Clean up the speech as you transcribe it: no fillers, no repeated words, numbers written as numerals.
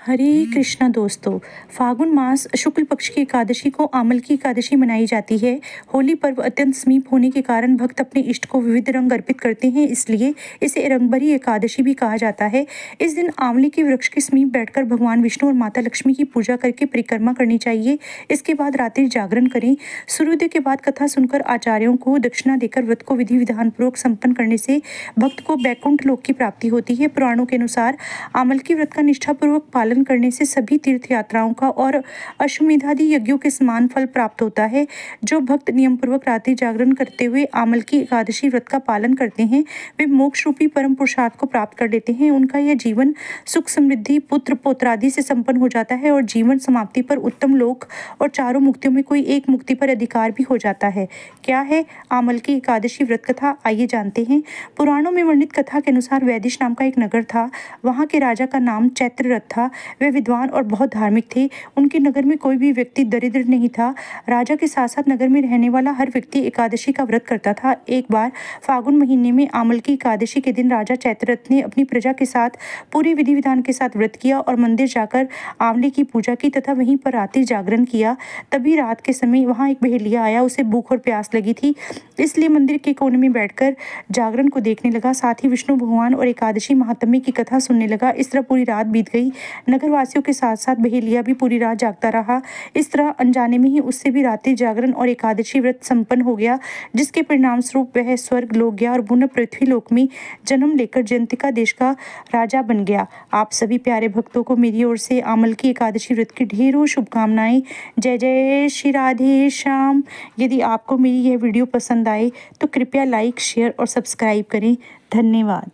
हरे कृष्णा दोस्तों, फागुन मास शुक्ल पक्ष की एकादशी को आमल की एकादशी मनाई जाती है। होली पर्व अत्यंत समीप होने के कारण भक्त अपने इष्ट को विविध रंग अर्पित करते हैं, इसलिए इसे रंगभरी एकादशी भी कहा जाता है। इस दिन आंवले के वृक्ष के समीप बैठकर भगवान विष्णु और माता लक्ष्मी की पूजा करके परिक्रमा करनी चाहिए। इसके बाद रात्रि जागरण करें। सूर्योदय के बाद कथा सुनकर आचार्यों को दक्षिणा देकर व्रत को विधि विधान पूर्वक संपन्न करने से भक्त को बैकुंठ लोक की प्राप्ति होती है। पुराणों के अनुसार आमल की व्रत का निष्ठापूर्वक पालन करने से सभी तीर्थ यात्राओं का और अश्वमेधादि यज्ञों के समान फल प्राप्त होता है। जो भक्त नियम पूर्वक रात्रि जागरण करते हुए आमल की एकादशी व्रत का पालन करते हैं, वे मोक्ष रूपी परम पुरुषार्थ को प्राप्त कर लेते हैं। उनका यह जीवन सुख समृद्धि पुत्र पौत्रादि से संपन्न हो जाता है और जीवन समाप्ति पर उत्तम लोक और चारों मुक्तियों में कोई एक मुक्ति पर अधिकार भी हो जाता है। क्या है आमल की एकादशी व्रत कथा, आइए जानते हैं। पुराणों में वर्णित कथा के अनुसार वैदिश नाम का एक नगर था। वहाँ के राजा का नाम चैत्ररथ था। वे विद्वान और बहुत धार्मिक थे। उनके नगर में कोई भी व्यक्ति दरिद्र नहीं था। राजा के साथ साथ नगर में रहने वाला हर व्यक्ति एकादशी का व्रत करता था। एक बार फागुन महीने में आमल की एकादशी के दिन राजा चैत्ररथ ने अपनी प्रजा के साथ पूरी विधि विधान के साथ व्रत किया और मंदिर जाकर आंवले की पूजा की तथा वहीं पर रात्रि जागरण किया। तभी रात के समय वहाँ एक बहेलिया आया। उसे भूख और प्यास लगी थी, इसलिए मंदिर के कोने में बैठकर जागरण को देखने लगा। साथ ही विष्णु भगवान और एकादशी महात्म्य की कथा सुनने लगा। इस तरह पूरी रात बीत गई। नगरवासियों के साथ साथ बहेलिया भी पूरी रात जागता रहा। इस तरह अनजाने में ही उससे भी रात्रि जागरण और एकादशी व्रत संपन्न हो गया, जिसके परिणाम स्वरूप वह स्वर्ग लोक गया और पुनः पृथ्वी लोक में जन्म लेकर जयंतिका देश का राजा बन गया। आप सभी प्यारे भक्तों को मेरी ओर से आमल की एकादशी व्रत की ढेरों शुभकामनाएं। जय जय श्री राधे श्याम। यदि आपको मेरी यह वीडियो पसंद आए तो कृपया लाइक, शेयर और सब्सक्राइब करें। धन्यवाद।